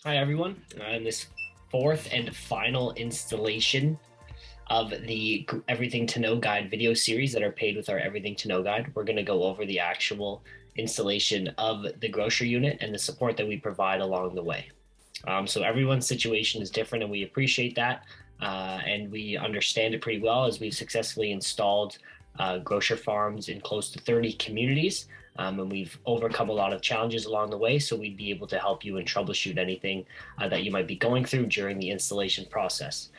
Hi, everyone. In this fourth and final installation of the Everything to Know Guide video series that are paid with our Everything to Know Guide, we're going to go over the actual installation of the Growcer unit and the support that we provide along the way. So everyone's situation is different, and we appreciate that. And we understand it pretty well as we've successfully installed Growcer Farms in close to 30 communities. And we've overcome a lot of challenges along the way. So we'd be able to help you and troubleshoot anything that you might be going through during the installation process.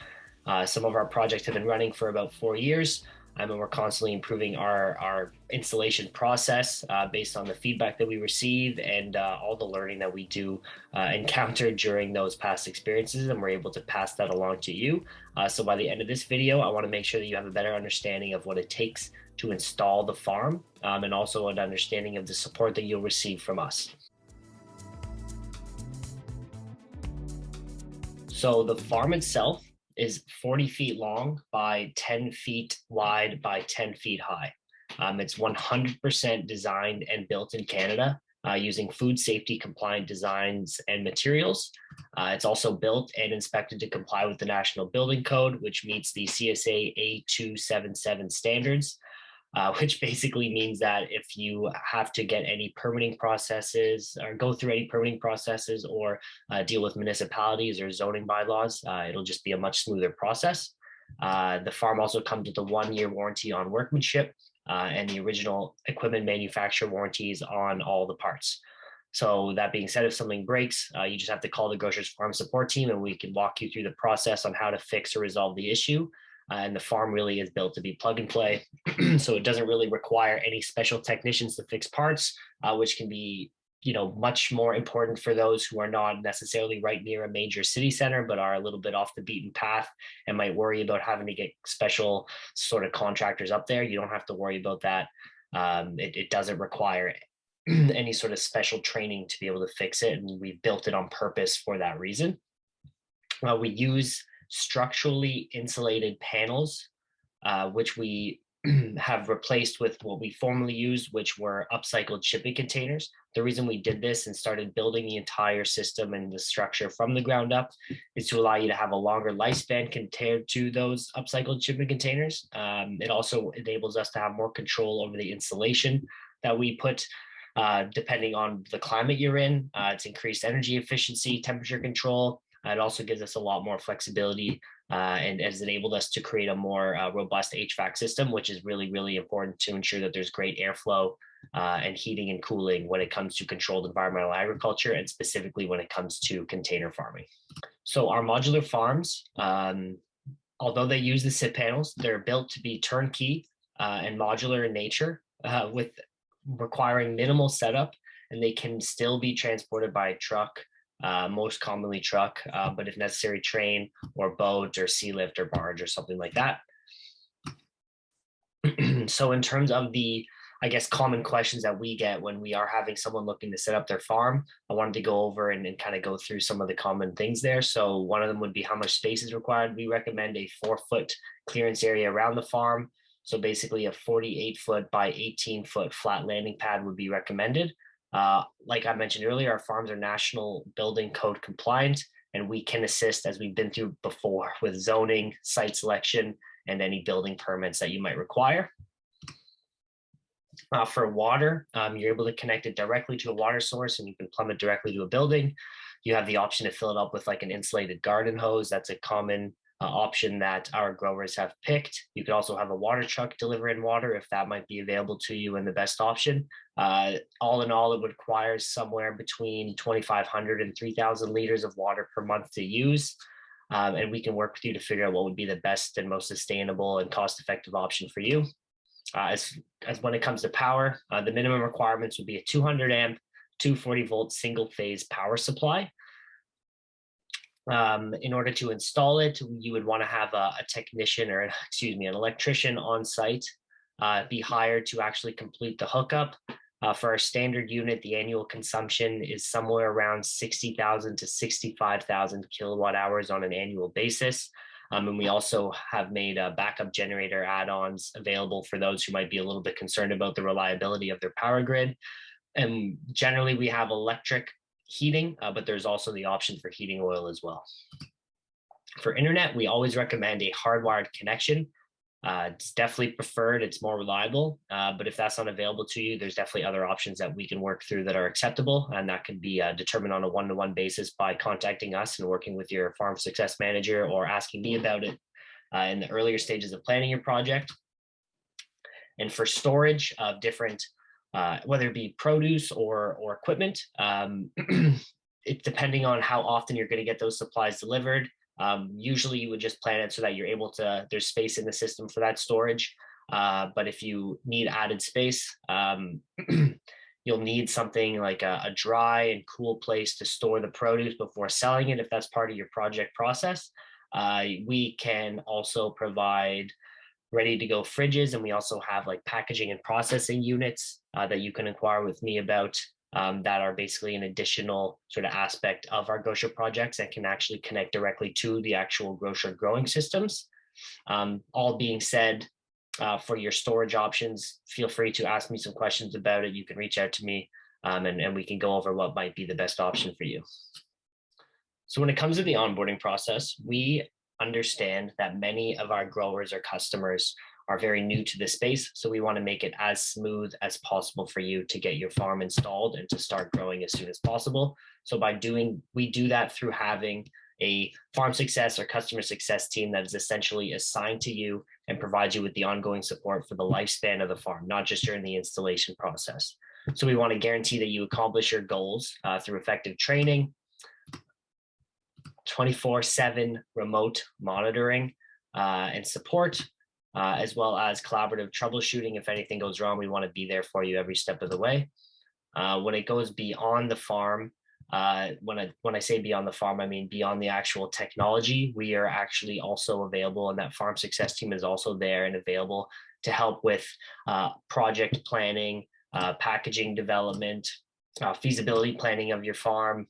Some of our projects have been running for about 4 years. And we're constantly improving our installation process based on the feedback that we receive and all the learning that we do encounter during those past experiences, and we're able to pass that along to you. So by the end of this video, I want to make sure that you have a better understanding of what it takes to install the farm, and also an understanding of the support that you'll receive from us. So the farm itself is 40 feet long by 10 feet wide by 10 feet high. It's 100% designed and built in Canada using food safety compliant designs and materials. It's also built and inspected to comply with the National Building Code, which meets the CSA A277 standards. Which basically means that if you have to get any permitting processes or go through any permitting processes or deal with municipalities or zoning bylaws, it'll just be a much smoother process. The farm also comes with a 1-year warranty on workmanship and the original equipment manufacturer warranties on all the parts. So that being said, if something breaks, you just have to call the Grocers Farm support team and we can walk you through the process on how to fix or resolve the issue. And the farm really is built to be plug and play. So it doesn't really require any special technicians to fix parts, which can be much more important for those who are not necessarily right near a major city center, but are a little bit off the beaten path and might worry about having to get special sort of contractors up there. You don't have to worry about that. It doesn't require any sort of special training to be able to fix it, and we've built it on purpose for that reason. We use structurally insulated panels, which we have replaced with what we formerly used, which were upcycled shipping containers. The reason we did this and started building the entire system and the structure from the ground up is to allow you to have a longer lifespan compared to those upcycled shipping containers. It also enables us to have more control over the insulation that we put depending on the climate you're in. It's increased energy efficiency, temperature control. It also gives us a lot more flexibility and has enabled us to create a more robust HVAC system, which is really, really important to ensure that there's great airflow and heating and cooling when it comes to controlled environmental agriculture, and specifically when it comes to container farming. So our modular farms, although they use the SIP panels, they're built to be turnkey and modular in nature with requiring minimal setup, and they can still be transported by truck, most commonly truck, but if necessary, train or boat or sea lift or barge or something like that. So in terms of the, I guess, common questions that we get when we are having someone looking to set up their farm, I wanted to go over and kind of go through some of the common things there. So one of them would be how much space is required. We recommend a 4-foot clearance area around the farm. So basically a 48-foot by 18-foot flat landing pad would be recommended. Like I mentioned earlier, our farms are National Building Code compliant, and we can assist, as we've been through before, with zoning, site selection, and any building permits that you might require. For water, you're able to connect it directly to a water source, and you can plumb it directly to a building. You have the option to fill it up with like an insulated garden hose. That's a common option that our growers have picked. You could also have a water truck deliver in water if that might be available to you and the best option. All in all, it would require somewhere between 2,500 and 3,000 liters of water per month to use. And we can work with you to figure out what would be the best and most sustainable and cost-effective option for you. As when it comes to power, the minimum requirements would be a 200 amp, 240 volt single phase power supply. In order to install it, you would want to have a technician or, excuse me, an electrician on site be hired to actually complete the hookup. For our standard unit, the annual consumption is somewhere around 60,000 to 65,000 kilowatt hours on an annual basis. And we also have made backup generator add-ons available for those who might be a little bit concerned about the reliability of their power grid. And generally, we have electric heating, but there's also the option for heating oil as well. For internet, we always recommend a hardwired connection. It's definitely preferred, it's more reliable, but if that's not available to you, there's definitely other options that we can work through that are acceptable, and that can be determined on a one-to-one basis by contacting us and working with your farm success manager or asking me about it in the earlier stages of planning your project. And for storage of different, whether it be produce or equipment, it's depending on how often you're going to get those supplies delivered. Usually you would just plan it so that you're able to, there's space in the system for that storage. But if you need added space, you'll need something like a dry and cool place to store the produce before selling it, if that's part of your project process. We can also provide ready to go fridges, and we also have like packaging and processing units that you can inquire with me about, that are basically an additional sort of aspect of our Growcer projects and can actually connect directly to the actual Growcer growing systems. All being said, for your storage options, feel free to ask me some questions about it. You can reach out to me, and we can go over what might be the best option for you. So when it comes to the onboarding process, we understand that many of our growers or customers are very new to this space. So we want to make it as smooth as possible for you to get your farm installed and to start growing as soon as possible. So we do that through having a farm success or customer success team that is essentially assigned to you and provides you with the ongoing support for the lifespan of the farm, not just during the installation process. So we want to guarantee that you accomplish your goals through effective training, 24/7 remote monitoring and support, as well as collaborative troubleshooting. If anything goes wrong, we want to be there for you every step of the way. When it goes beyond the farm, when I say beyond the farm, I mean beyond the actual technology. We are actually also available, and that farm success team is also there and available to help with project planning, packaging development, feasibility planning of your farm,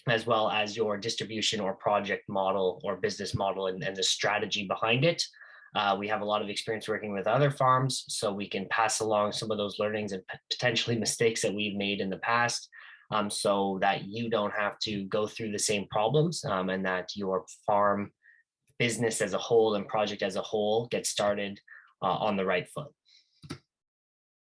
as well as your distribution or project model or business model and the strategy behind it. We have a lot of experience working with other farms, so we can pass along some of those learnings and potentially mistakes that we've made in the past, so that you don't have to go through the same problems, and that your farm business as a whole and project as a whole gets started on the right foot.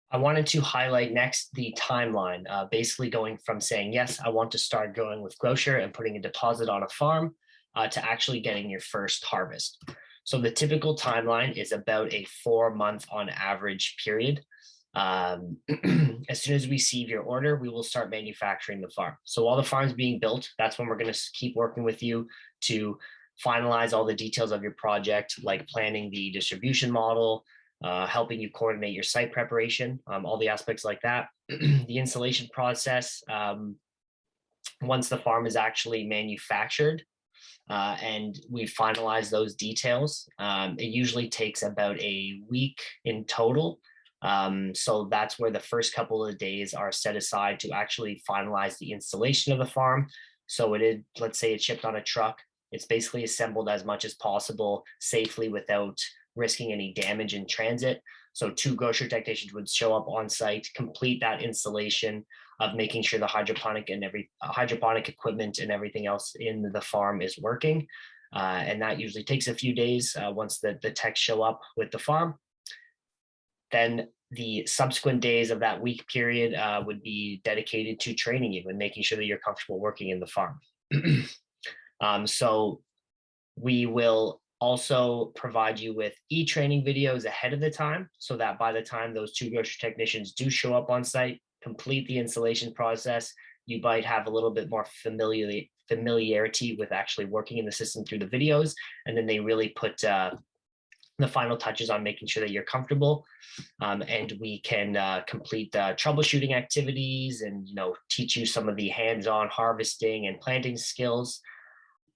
I wanted to highlight next the timeline, basically going from saying, yes, I want to start growing with Growcer and putting a deposit on a farm to actually getting your first harvest. So the typical timeline is about a 4-month on average period. As soon as we receive your order, we will start manufacturing the farm. So while the farm's being built, that's when we're going to keep working with you to finalize all the details of your project, like planning the distribution model, helping you coordinate your site preparation, all the aspects like that. The installation process, once the farm is actually manufactured, and we finalize those details, it usually takes about a week in total. So that's where the first couple of days are set aside to actually finalize the installation of the farm. So it is, let's say it's shipped on a truck, it's basically assembled as much as possible safely without risking any damage in transit. So 2 Growcer technicians would show up on site, complete that installation of making sure the hydroponic and hydroponic equipment and everything else in the farm is working. And that usually takes a few days once the techs show up with the farm. Then the subsequent days of that week period would be dedicated to training you and making sure that you're comfortable working in the farm. So we will also provide you with e-training videos ahead of the time, so that by the time those 2 Growcer technicians do show up on site, complete the installation process, you might have a little bit more familiarity with actually working in the system through the videos, and then they really put the final touches on making sure that you're comfortable, and we can complete the troubleshooting activities and teach you some of the hands-on harvesting and planting skills.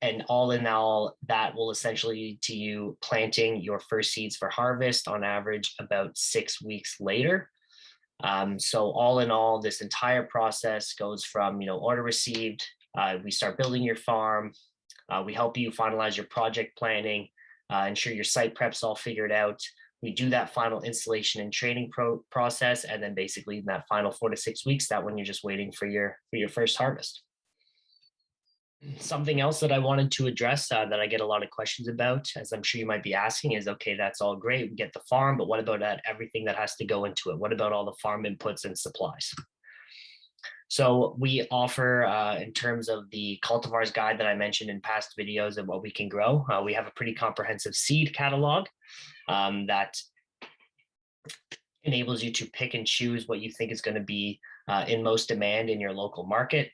And all in all, that will essentially lead to you planting your first seeds for harvest on average about 6 weeks later. So all in all, this entire process goes from order received, we start building your farm, we help you finalize your project planning, ensure your site prep's all figured out. We do that final installation and training process, and then basically in that final 4 to 6 weeks, that when you're just waiting for your first harvest. Something else that I wanted to address that I get a lot of questions about, as I'm sure you might be asking, is okay, that's all great, we get the farm, but what about everything that has to go into it? What about all the farm inputs and supplies? So we offer, in terms of the cultivars guide that I mentioned in past videos of what we can grow, we have a pretty comprehensive seed catalog that enables you to pick and choose what you think is going to be in most demand in your local market.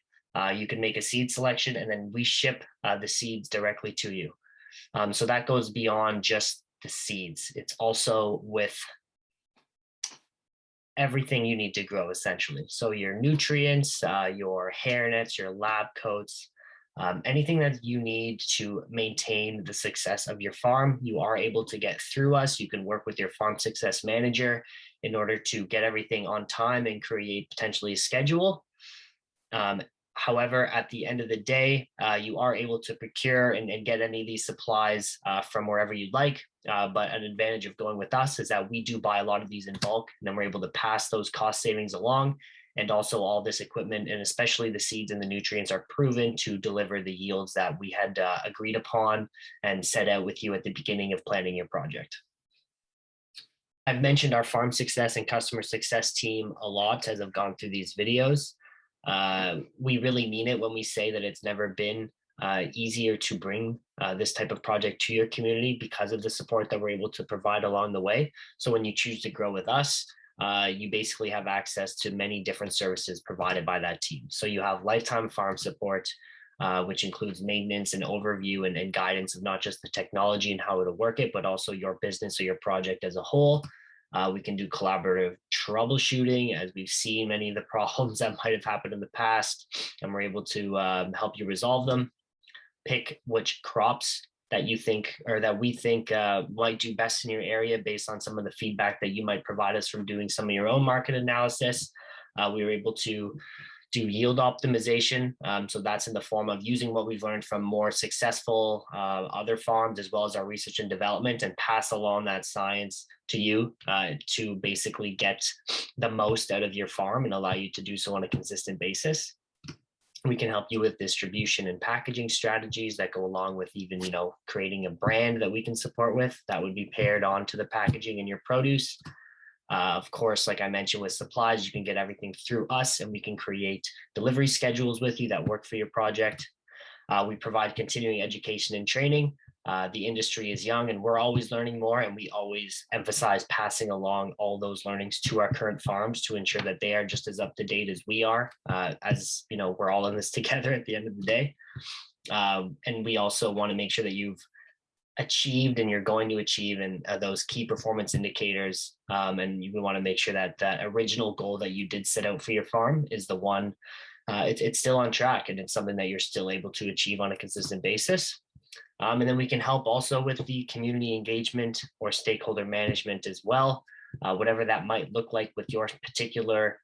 You can make a seed selection, and then we ship the seeds directly to you. So that goes beyond just the seeds. It's also with everything you need to grow, essentially. So your nutrients, your hair nets, your lab coats, anything that you need to maintain the success of your farm, you are able to get through us. You can work with your farm success manager in order to get everything on time and create potentially a schedule. However, at the end of the day, you are able to procure and get any of these supplies from wherever you'd like. But an advantage of going with us is that we do buy a lot of these in bulk, and then we're able to pass those cost savings along. And also all this equipment, and especially the seeds and the nutrients, are proven to deliver the yields that we had agreed upon and set out with you at the beginning of planning your project. I've mentioned our farm success and customer success team a lot as I've gone through these videos. We really mean it when we say that it's never been easier to bring this type of project to your community because of the support that we're able to provide along the way. So when you choose to grow with us, you basically have access to many different services provided by that team. So you have lifetime farm support, which includes maintenance and overview and guidance of not just the technology and how it'll work it, but also your business or your project as a whole. We can do collaborative troubleshooting, as we've seen many of the problems that might have happened in the past, and we're able to help you resolve them. Pick which crops that you think or that we think might do best in your area based on some of the feedback that you might provide us from doing some of your own market analysis. We were able to do yield optimization. So that's in the form of using what we've learned from more successful other farms, as well as our research and development, and pass along that science to you to basically get the most out of your farm and allow you to do so on a consistent basis. We can help you with distribution and packaging strategies that go along with even, creating a brand that we can support with that would be paired on to the packaging in your produce. Of course, like I mentioned with supplies, you can get everything through us, and we can create delivery schedules with you that work for your project. We provide continuing education and training. The industry is young and we're always learning more, and we always emphasize passing along all those learnings to our current farms to ensure that they are just as up to date as we are, as we're all in this together at the end of the day. And we also want to make sure that you've achieved and you're going to achieve and those key performance indicators, and we want to make sure that that original goal that you did set out for your farm is the one it's still on track, and it's something that you're still able to achieve on a consistent basis. And then we can help also with the community engagement or stakeholder management as well, whatever that might look like with your particular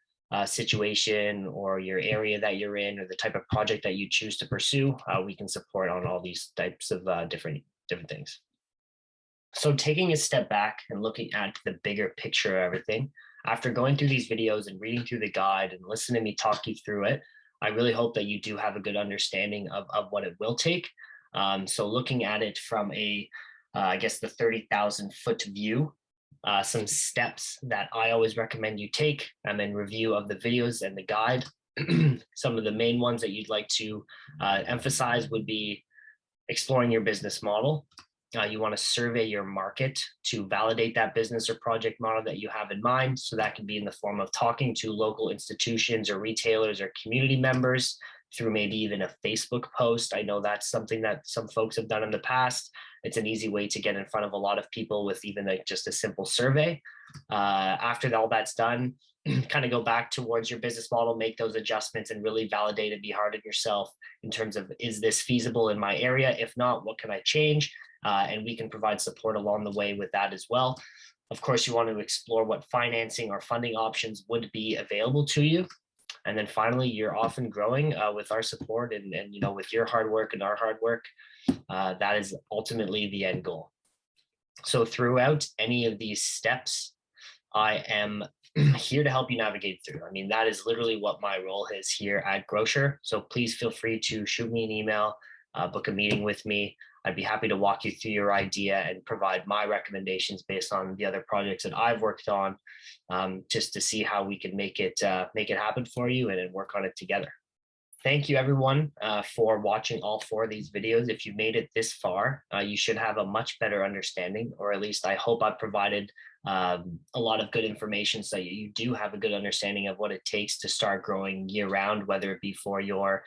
situation or your area that you're in, or the type of project that you choose to pursue. We can support on all these types of different things. So taking a step back and looking at the bigger picture of everything, after going through these videos and reading through the guide and listening to me talk you through it, I really hope that you do have a good understanding of what it will take. So looking at it from I guess the 30,000 foot view, some steps that I always recommend you take, and then review of the videos and the guide. Some of the main ones that you'd like to emphasize would be exploring your business model. You want to survey your market to validate that business or project model that you have in mind. So that can be in the form of talking to local institutions or retailers or community members through maybe even a Facebook post. I know that's something that some folks have done in the past. It's an easy way to get in front of a lot of people with even just a simple survey. After all that's done, kind of go back towards your business model, make those adjustments, and really validate and be hard on yourself in terms of, is this feasible in my area? If not, what can I change? And we can provide support along the way with that as well. Of course, you want to explore what financing or funding options would be available to you. And then finally, you're often growing with our support and with your hard work and our hard work. That is ultimately the end goal. So throughout any of these steps, I am here to help you navigate through. I mean, that is literally what my role is here at Growcer. So please feel free to shoot me an email, book a meeting with me. I'd be happy to walk you through your idea and provide my recommendations based on the other projects that I've worked on, just to see how we can make it happen for you and work on it together. Thank you everyone for watching all 4 of these videos. If you made it this far, you should have a much better understanding, or at least I hope I've provided a lot of good information so you do have a good understanding of what it takes to start growing year round, whether it be for your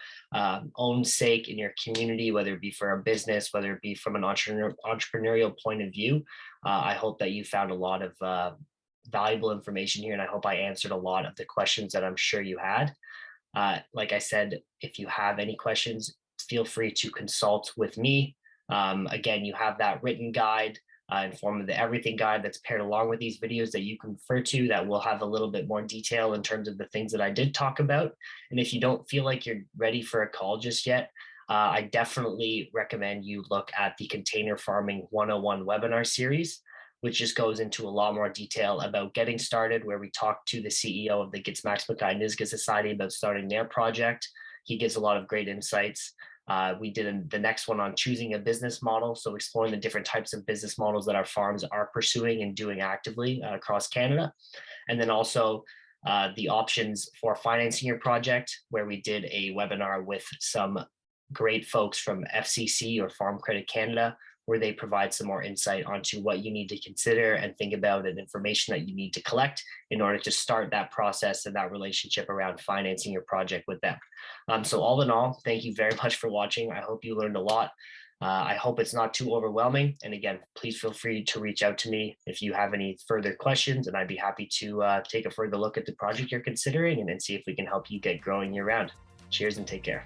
own sake in your community, whether it be for a business, whether it be from an entrepreneurial point of view. I hope that you found a lot of valuable information here, and I hope I answered a lot of the questions that I'm sure you had. Like I said, if you have any questions, feel free to consult with me. Again, you have that written guide in form of the everything guide that's paired along with these videos that you can refer to, that will have a little bit more detail in terms of the things that I did talk about. And if you don't feel like you're ready for a call just yet, I definitely recommend you look at the Container Farming 101 webinar series, which just goes into a lot more detail about getting started, where we talk to the CEO of the Gitsmaxmakai Society about starting their project. He gives a lot of great insights. We did the next one on choosing a business model, so exploring the different types of business models that our farms are pursuing and doing actively across Canada. And then also the options for financing your project, where we did a webinar with some great folks from FCC or Farm Credit Canada, where they provide some more insight onto what you need to consider and think about, and information that you need to collect in order to start that process and that relationship around financing your project with them. So all in all, thank you very much for watching. I hope you learned a lot. I hope it's not too overwhelming. And again, please feel free to reach out to me if you have any further questions, and I'd be happy to take a further look at the project you're considering and see if we can help you get growing year round. Cheers and take care.